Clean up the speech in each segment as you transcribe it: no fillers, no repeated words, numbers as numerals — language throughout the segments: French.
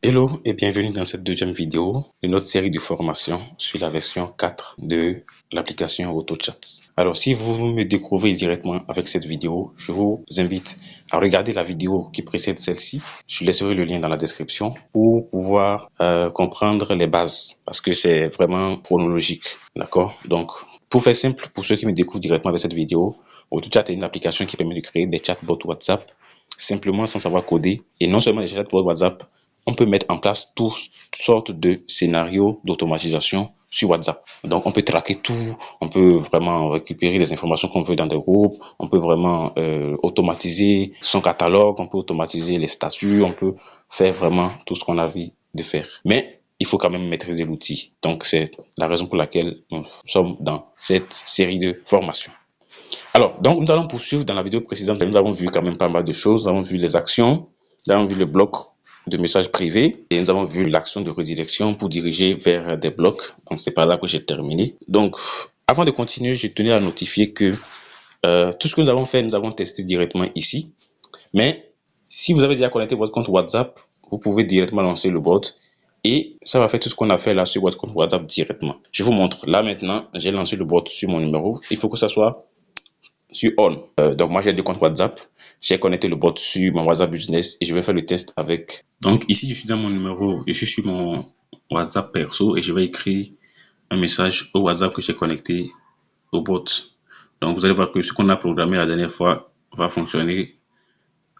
Hello et bienvenue dans cette deuxième vidéo de notre série de formation sur la version 4 de l'application AutoChat. Alors si vous me découvrez directement avec cette vidéo, je vous invite à regarder la vidéo qui précède celle-ci. Je laisserai le lien dans la description pour pouvoir comprendre les bases parce que c'est vraiment chronologique. D'accord? Donc pour faire simple, pour ceux qui me découvrent directement avec cette vidéo, AutoChat est une application qui permet de créer des chatbots WhatsApp simplement sans savoir coder, et non seulement des chatbots WhatsApp, on peut mettre en place toutes sortes de scénarios d'automatisation sur WhatsApp. Donc, on peut traquer tout, on peut vraiment récupérer les informations qu'on veut dans des groupes, on peut vraiment automatiser son catalogue, on peut automatiser les statuts, on peut faire vraiment tout ce qu'on a envie de faire. Mais il faut quand même maîtriser l'outil. Donc, c'est la raison pour laquelle nous sommes dans cette série de formations. Alors, donc, nous allons poursuivre dans la vidéo précédente. Nous avons vu quand même pas mal de choses. Nous avons vu les actions, nous avons vu le bloc de messages privés et nous avons vu l'action de redirection pour diriger vers des blocs. Donc, c'est par là que j'ai terminé. Donc, avant de continuer, je tenais à notifier que tout ce que nous avons fait, nous avons testé directement ici. Mais si vous avez déjà connecté votre compte WhatsApp, vous pouvez directement lancer le bot et ça va faire tout ce qu'on a fait là sur votre compte WhatsApp directement. Je vous montre. Là maintenant, j'ai lancé le bot sur mon numéro. Il faut que ça soit sur on. Donc moi j'ai deux comptes WhatsApp. J'ai connecté le bot sur mon WhatsApp Business et je vais faire le test avec. Donc ici je suis dans mon numéro, je suis sur mon WhatsApp perso et je vais écrire un message au WhatsApp que j'ai connecté au bot. Donc vous allez voir que ce qu'on a programmé la dernière fois va fonctionner.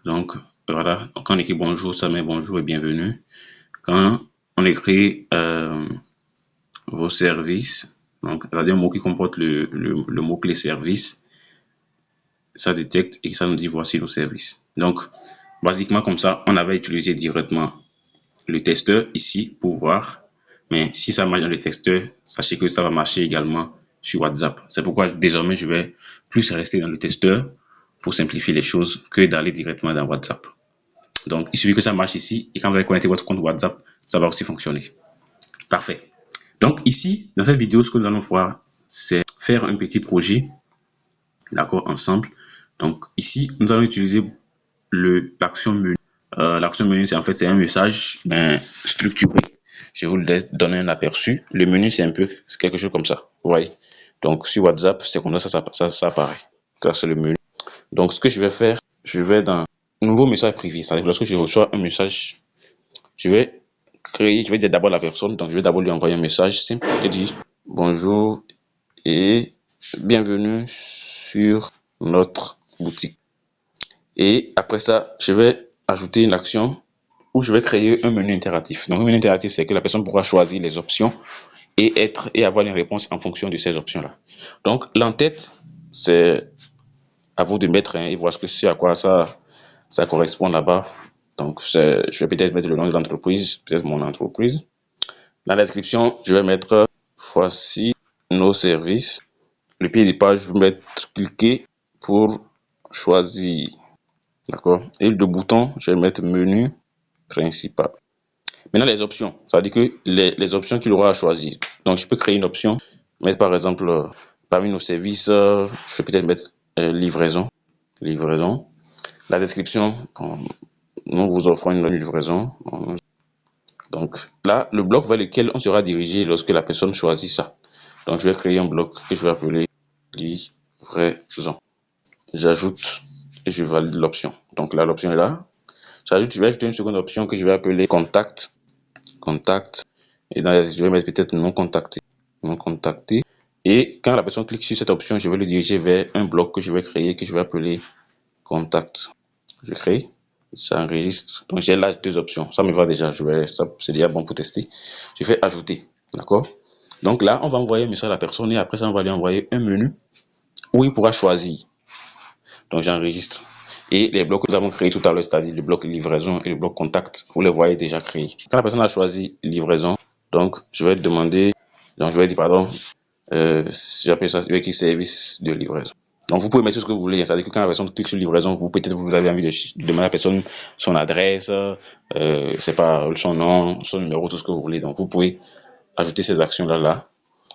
Donc voilà, donc, quand on écrit bonjour, ça met bonjour et bienvenue. Quand on écrit vos services, donc il y a un mot qui comporte le mot-clé service, ça détecte et ça nous dit voici nos services. Donc, basiquement comme ça, on avait utilisé directement le testeur ici pour voir. Mais si ça marche dans le testeur, sachez que ça va marcher également sur WhatsApp. C'est pourquoi désormais, je vais plus rester dans le testeur pour simplifier les choses que d'aller directement dans WhatsApp. Donc, il suffit que ça marche ici et quand vous allez connecter votre compte WhatsApp, ça va aussi fonctionner. Parfait. Donc ici, dans cette vidéo, ce que nous allons voir, c'est faire un petit projet, d'accord, ensemble. Donc ici, nous allons utiliser l'action menu. L'action menu, c'est en fait un message structuré. Je vous laisse donner un aperçu. Le menu, c'est un peu quelque chose comme ça. Vous voyez. Donc sur WhatsApp, c'est comme ça apparaît. Ça, c'est le menu. Donc ce que je vais faire, je vais dans nouveau message privé. C'est-à-dire lorsque je reçois un message, je vais dire d'abord la personne. Donc je vais d'abord lui envoyer un message simple et dire bonjour et bienvenue sur notre boutique. Et après ça, je vais ajouter une action où je vais créer un menu interactif. Donc, un menu interactif, c'est que la personne pourra choisir les options et avoir une réponse en fonction de ces options-là. Donc, l'entête, c'est à vous de mettre et voir ce à quoi ça correspond là-bas. Donc, je vais peut-être mettre le nom de l'entreprise, peut-être mon entreprise. Dans la description, je vais mettre voici nos services. Le pied de page, je vais mettre cliquer pour choisir. D'accord. Et le bouton, je vais mettre menu principal. Maintenant, les options, ça veut dire que les options qu'il aura à choisir. Donc, je peux créer une option, mettre par exemple, parmi nos services, je peux peut-être mettre livraison. Livraison. La description, nous vous offrons une livraison. Donc, là, le bloc vers lequel on sera dirigé lorsque la personne choisit ça. Donc, je vais créer un bloc que je vais appeler livraison. J'ajoute et je valide l'option. Donc là, l'option est là. Je vais ajouter une seconde option que je vais appeler contact. Contact. Et je vais mettre peut-être non contacté. Non contacté. Et quand la personne clique sur cette option, je vais le diriger vers un bloc que je vais créer, que je vais appeler contact. Je crée. Ça enregistre. Donc j'ai là deux options. Ça me va déjà. C'est déjà bon pour tester. Je fais ajouter. D'accord? Donc là, on va envoyer un message à la personne et après ça, on va lui envoyer un menu où il pourra choisir. Donc j'enregistre. Et les blocs que nous avons créés tout à l'heure, c'est-à-dire le bloc livraison et le bloc contact, vous les voyez déjà créés. Quand la personne a choisi livraison, donc je vais demander, donc je vais dire pardon, j'appelle ça qui service de livraison. Donc vous pouvez mettre tout ce que vous voulez, c'est-à-dire que quand la personne clique sur livraison, vous avez envie de demander à la personne son adresse, c'est pas son nom, son numéro, tout ce que vous voulez. Donc vous pouvez ajouter ces actions-là.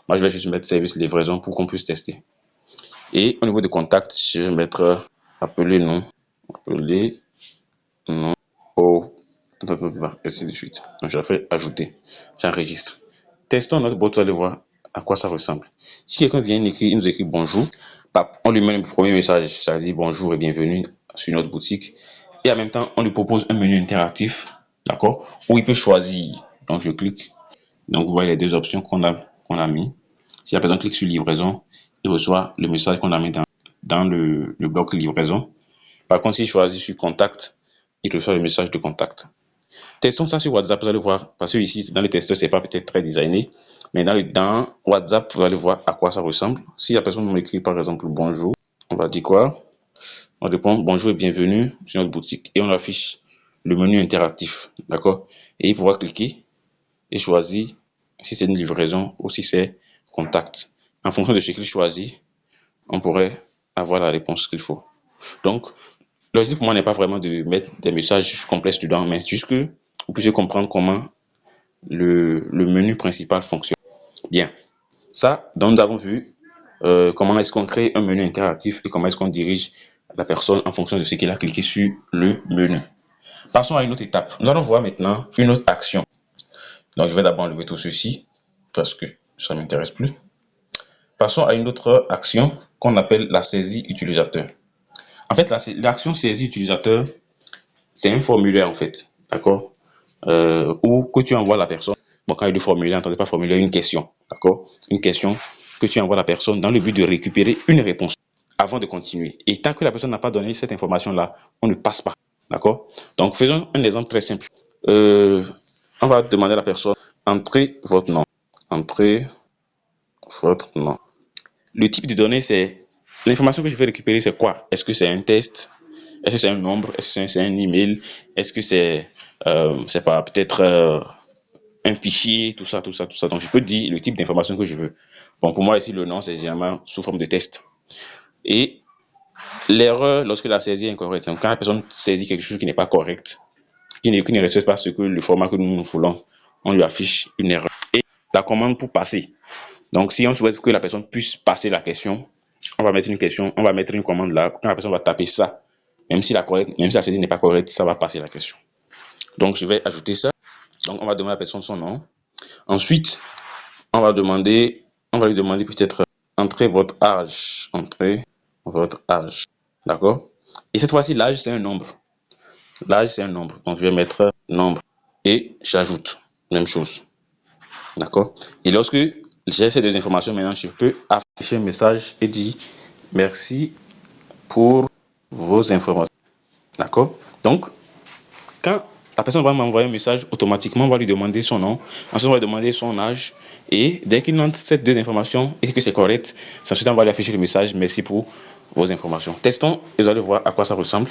Moi je vais juste mettre service livraison pour qu'on puisse tester. Et au niveau de contact, je vais mettre appeler nom au ainsi de suite. Donc, je fais ajouter. J'enregistre. Testons notre bot, vous allez voir à quoi ça ressemble. Si quelqu'un vient il nous écrit bonjour, on lui met le premier message, ça dit bonjour et bienvenue sur notre boutique. Et en même temps, on lui propose un menu interactif, d'accord, où il peut choisir. Donc, je clique. Donc, vous voyez les deux options qu'on a mis. Si la personne clique sur livraison, il reçoit le message qu'on a mis dans le bloc livraison. Par contre, s'il choisit sur contact, il reçoit le message de contact. Testons ça sur WhatsApp, vous allez voir, parce que ici, dans les testeurs, c'est pas peut-être très designé, mais dans WhatsApp, vous allez voir à quoi ça ressemble. Si la personne m'écrit par exemple bonjour, on va dire quoi? On répond bonjour et bienvenue sur notre boutique et on affiche le menu interactif, d'accord? Et il pourra cliquer et choisir si c'est une livraison ou si c'est contact. En fonction de ce qu'il choisit, on pourrait avoir la réponse qu'il faut. Donc, l'objectif pour moi n'est pas vraiment de mettre des messages complexes dedans, mais juste que vous puissiez comprendre comment le menu principal fonctionne. Bien, ça, donc nous avons vu comment est-ce qu'on crée un menu interactif et comment est-ce qu'on dirige la personne en fonction de ce qu'elle a cliqué sur le menu. Passons à une autre étape. Nous allons voir maintenant une autre action. Donc, je vais d'abord enlever tout ceci parce que ça ne m'intéresse plus. Passons à une autre action qu'on appelle la saisie utilisateur. En fait, l'action saisie utilisateur, c'est un formulaire en fait, d'accord, où que tu envoies à la personne. Bon, quand il dit formulaire, n'entendez pas formulaire, une question, d'accord, une question que tu envoies à la personne dans le but de récupérer une réponse avant de continuer. Et tant que la personne n'a pas donné cette information-là, on ne passe pas, d'accord. Donc, faisons un exemple très simple. On va demander à la personne, entrez votre nom, entrez votre nom. Le type de données, c'est l'information que je vais récupérer, c'est quoi? Est-ce que c'est un test? Est-ce que c'est un nombre? Est-ce que c'est un email? Est-ce que c'est pas peut-être un fichier? Tout ça. Donc, je peux dire le type d'information que je veux. Bon, pour moi, ici, le nom, c'est généralement sous forme de test. Et l'erreur, lorsque la saisie est incorrecte, donc quand la personne saisit quelque chose qui n'est pas correct, qui ne respecte pas le format que nous voulons, on lui affiche une erreur. Et la commande pour passer. Donc, si on souhaite que la personne puisse passer la question, on va mettre une commande là. Quand la personne va taper ça, même si la saisie n'est pas correcte, ça va passer la question. Donc, je vais ajouter ça. Donc, on va demander à la personne son nom. Ensuite, on va lui demander peut-être entrez votre âge. Entrez votre âge. D'accord? Et cette fois-ci, l'âge, c'est un nombre. L'âge, c'est un nombre. Donc, je vais mettre nombre. Et j'ajoute. Même chose. D'accord? Et lorsque j'ai ces deux informations, maintenant, je peux afficher un message et dire merci pour vos informations. D'accord? Donc, quand la personne va m'envoyer un message, automatiquement, on va lui demander son nom, ensuite on va lui demander son âge, et dès qu'il entre ces deux informations et que c'est correct, ensuite on va lui afficher le message merci pour vos informations. Testons et vous allez voir à quoi ça ressemble.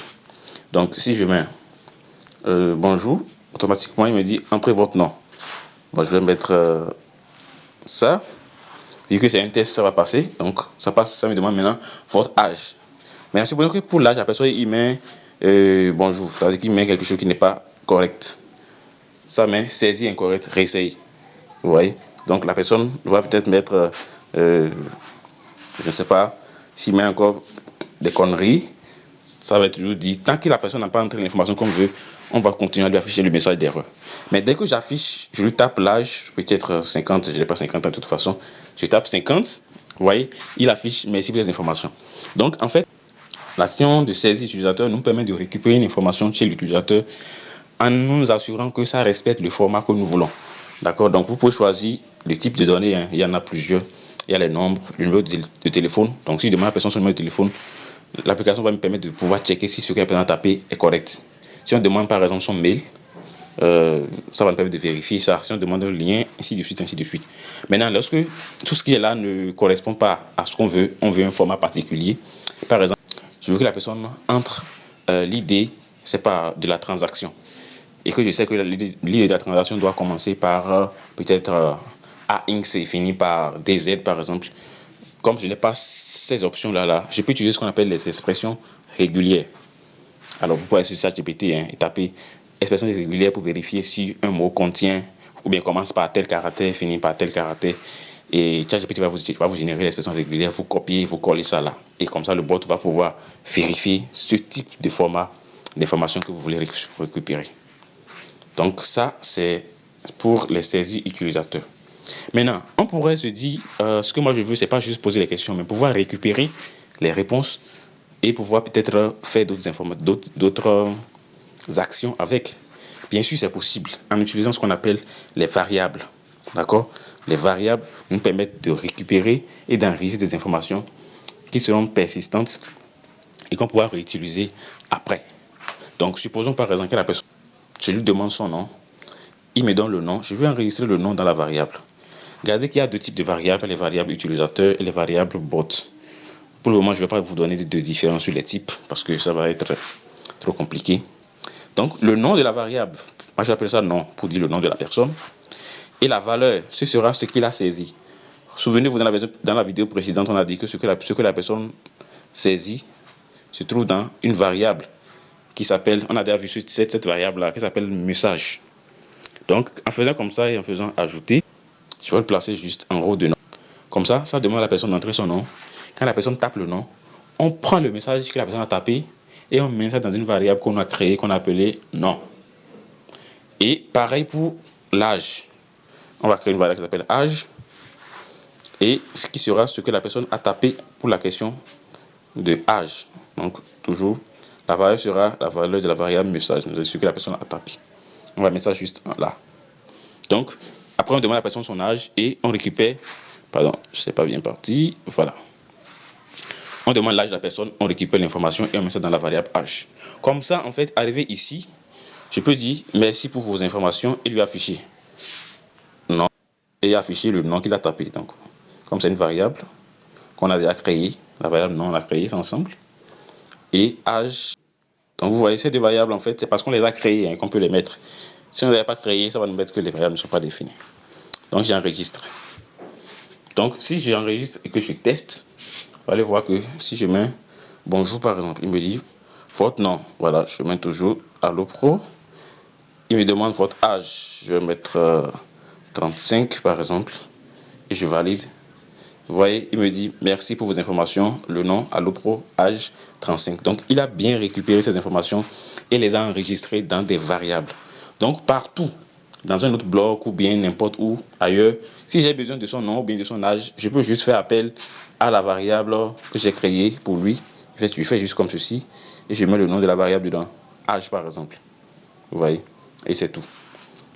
Donc, si je mets bonjour, automatiquement il me dit entrez votre nom. Bon, je vais mettre ça. Vu que c'est un test, ça va passer. Donc, ça passe, ça me demande maintenant votre âge. Mais c'est que pour l'âge, la personne, il met bonjour. C'est-à-dire qu'il met quelque chose qui n'est pas correct. Ça met saisie incorrecte, réessaye. Vous voyez? Donc, la personne va peut-être mettre, je ne sais pas, s'il met encore des conneries, ça va être toujours dit. Tant que la personne n'a pas entré l'information qu'on veut, on va continuer à lui afficher le message d'erreur. Mais dès que j'affiche, je lui tape l'âge, peut-être 50, je n'ai pas 50 ans de toute façon, je tape 50, vous voyez, il affiche merci pour les informations. Donc, en fait, l'action de saisie utilisateur nous permet de récupérer une information chez l'utilisateur en nous assurant que ça respecte le format que nous voulons. D'accord? Donc, vous pouvez choisir le type de données, hein. Il y en a plusieurs. Il y a les nombres, le numéro de téléphone. Donc, si je demande à la personne son numéro de téléphone, l'application va me permettre de pouvoir checker si ce qu'elle a tapé est correct. Si on demande par exemple son mail, ça va nous permettre de vérifier ça. Si on demande un lien, ainsi de suite, ainsi de suite. Maintenant, lorsque tout ce qui est là ne correspond pas à ce qu'on veut, on veut un format particulier. Par exemple, je veux que la personne entre l'idée, c'est pas de la transaction. Et que je sais que l'idée de la transaction doit commencer par peut-être AINX et finir par DZ par exemple. Comme je n'ai pas ces options-là, je peux utiliser ce qu'on appelle les expressions régulières. Alors, vous pouvez aller sur ChatGPT et taper expressions régulières pour vérifier si un mot contient ou bien commence par tel caractère, finit par tel caractère. Et ChatGPT va vous générer l'expression régulière, vous copiez, vous collez ça là. Et comme ça, le bot va pouvoir vérifier ce type de format d'information que vous voulez récupérer. Donc ça, c'est pour les saisies utilisateurs. Maintenant, on pourrait se dire, ce que moi je veux, c'est pas juste poser les questions, mais pouvoir récupérer les réponses et pouvoir peut-être faire d'autres actions avec. Bien sûr, c'est possible en utilisant ce qu'on appelle les variables. D'accord? Les variables nous permettent de récupérer et d'enregistrer des informations qui seront persistantes et qu'on pourra réutiliser après. Donc, supposons par exemple que la personne, je lui demande son nom, il me donne le nom, je vais enregistrer le nom dans la variable. Regardez qu'il y a deux types de variables, les variables utilisateurs et les variables bot. Pour le moment, je ne vais pas vous donner de différence sur les types parce que ça va être trop compliqué. Donc, le nom de la variable, moi j'appelle ça nom pour dire le nom de la personne. Et la valeur, ce sera ce qu'il a saisi. Souvenez-vous, dans la vidéo précédente, on a dit que ce que la personne saisit se trouve dans une variable qui s'appelle, on a déjà vu cette variable-là, qui s'appelle message. Donc, en faisant comme ça et en faisant ajouter, je vais le placer juste en haut de nom. Comme ça demande à la personne d'entrer son nom. Quand la personne tape le nom, on prend le message que la personne a tapé et on met ça dans une variable qu'on a créée, qu'on a appelée nom. Et pareil pour l'âge. On va créer une variable qui s'appelle âge. Et ce qui sera ce que la personne a tapé pour la question de âge. Donc, toujours, la valeur sera la valeur de la variable message, ce que la personne a tapé. On va mettre ça juste là. Donc, après, on demande à la personne son âge et on récupère. Pardon, je ne sais pas bien parti. Voilà. On demande l'âge de la personne, on récupère l'information et on met ça dans la variable âge. Comme ça, en fait, arrivé ici, je peux dire merci pour vos informations et lui afficher nom et afficher le nom qu'il a tapé. Donc, comme c'est une variable qu'on a déjà créée, la variable nom, on l'a créée ensemble. Et âge. Donc, vous voyez, ces deux variables, en fait, c'est parce qu'on les a créées qu'on peut les mettre. Si on ne les a pas créées, ça va nous mettre que les variables ne sont pas définies. Donc, j'enregistre. Donc, si j'enregistre et que je teste, vous allez voir que si je mets bonjour par exemple, il me dit votre nom. Voilà, je mets toujours Allo Pro. Il me demande votre âge. Je vais mettre 35 par exemple et je valide. Vous voyez, il me dit merci pour vos informations. Le nom Allo Pro, âge 35. Donc, il a bien récupéré ces informations et les a enregistrées dans des variables. Donc, partout, dans un autre bloc ou bien n'importe où ailleurs, si j'ai besoin de son nom ou bien de son âge, je peux juste faire appel à la variable que j'ai créée pour lui. Je fais juste comme ceci et je mets le nom de la variable dedans, âge par exemple. Vous voyez, et c'est tout.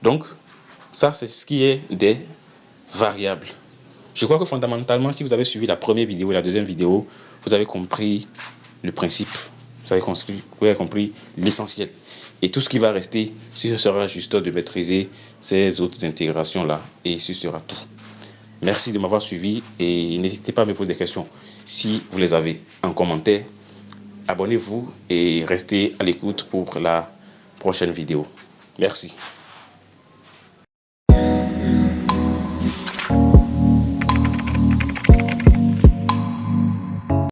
Donc, ça c'est ce qui est des variables. Je crois que fondamentalement, si vous avez suivi la première vidéo et la deuxième vidéo, vous avez compris le principe. Vous avez compris l'essentiel. Et tout ce qui va rester, ce sera juste de maîtriser ces autres intégrations-là. Et ce sera tout. Merci de m'avoir suivi et n'hésitez pas à me poser des questions si vous les avez en commentaire. Abonnez-vous et restez à l'écoute pour la prochaine vidéo. Merci.